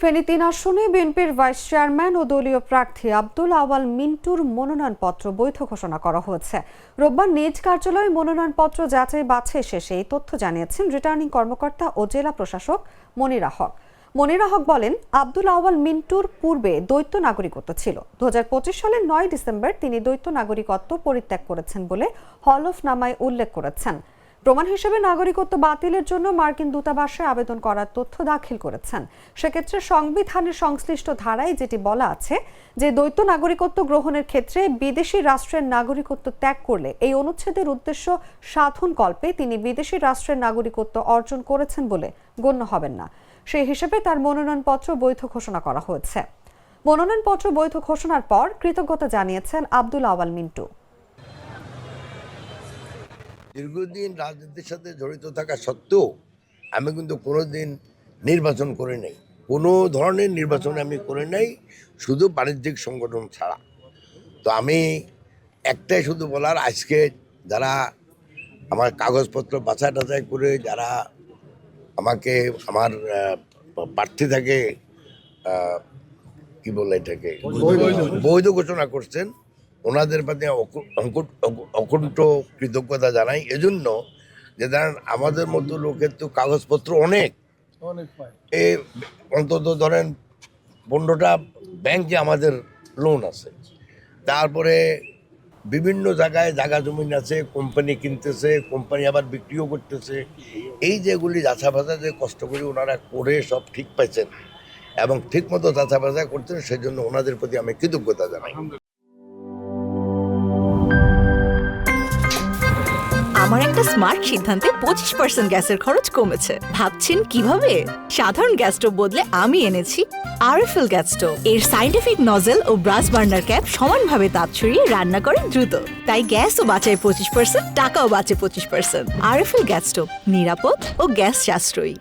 ফেনী ৩ আসনে বিএনপির vice chairman ও দলীয় প্রার্থী আব্দুল আওয়াল মিন্টুর মনোনয়নপত্র বৈধ ঘোষণা করা হয়েছে। রোববার নিজ কার্যালয়ে মনোনয়নপত্র যাচাই বাছাই শেষে এই তথ্য জানিয়েছেন রিটার্নিং কর্মকর্তা ও জেলা প্রশাসক মনিরা হক। মনিরা হক বলেন, আব্দুল আওয়াল মিন্টুর পূর্বে দ্বৈত নাগরিকত্ব ছিল। ২০২৫ সালের ৯ ডিসেম্বর তিনি দ্বৈত নাগরিকত্ব পরিত্যাগ করেছেন বলে হলফনামায় উল্লেখ করেছেন। প্রমাণ হিসেবে নাগরিকত্ব বাতিলের জন্য মার্কিন দূতাবাসে আবেদন করার তথ্য দাখিল করেছেন। সেক্ষেত্রে সংবিধানের সংশ্লিষ্ট ধারায় যেটি বলা আছে যে দ্বৈত নাগরিকত্ব গ্রহণের ক্ষেত্রে বিদেশি রাষ্ট্রের নাগরিকত্ব ত্যাগ করলে এই অনুচ্ছেদের উদ্দেশ্য সাধন কল্পে তিনি বিদেশি রাষ্ট্রের নাগরিকত্ব অর্জন করেছেন বলে গণ্য হবেন না। সেই হিসেবে তার মনোনয়নপত্র বৈধ ঘোষণা করা হয়েছে। মনোনয়নপত্র বৈধ ঘোষণার পর কৃতজ্ঞতা জানিয়েছেন আব্দুল আওয়াল মিন্টু। দীর্ঘদিন রাজনীতির সাথে জড়িত থাকা সত্ত্বেও আমি কিন্তু কোনোদিন নির্বাচন করে নাই, কোনো ধরনের নির্বাচন আমি করে নাই, শুধু বাণিজ্যিক সংগঠন ছাড়া। তো আমি একটাই শুধু বলার, আজকে যারা আমার কাগজপত্র বাছাই টাছাই করে যারা আমাকে আমার প্রার্থী থেকে কি বলে এটাকে বৈধ ঘোষণা করছেন, ওনাদের প্রতি অকুণ্ঠ কৃতজ্ঞতা জানাই। এজন্য যে ধরেন আমাদের মতো লোকের তো কাগজপত্র অনেক, অন্তত ধরেন 15টা ব্যাংকে আমাদের লোন আছে, তারপরে বিভিন্ন জায়গায় জায়গা জমিন আছে, কোম্পানি কিনতেছে, কোম্পানি আবার বিক্রিও করতেছে। এই যেগুলি যাচা বাছা যে কষ্ট করে ওনারা করে সব ঠিক পাইছেন এবং ঠিক মতো যাচা বাছা করতেন, সেজন্য ওনাদের প্রতি আমি কৃতজ্ঞতা জানাই। আমার একটা স্মার্ট সিদ্ধান্তে 25% গ্যাসের খরচ কমেছে। ভাবছেন কিভাবে? সাধারণ গ্যাস স্টোভ বদলে আমি এনেছি আরএফএল গ্যাস স্টোভ। এর সাইন্টিফিক নজল ও ব্রাস বার্নার ক্যাপ সমানভাবে তাপ ছড়িয়ে রান্না করে দ্রুত, তাই গ্যাসও বাঁচায় 25%, টাকাও বাঁচে 25%। আরএফএল গ্যাস স্টোভ নিরাপদ ও গ্যাস সাশ্রয়ী।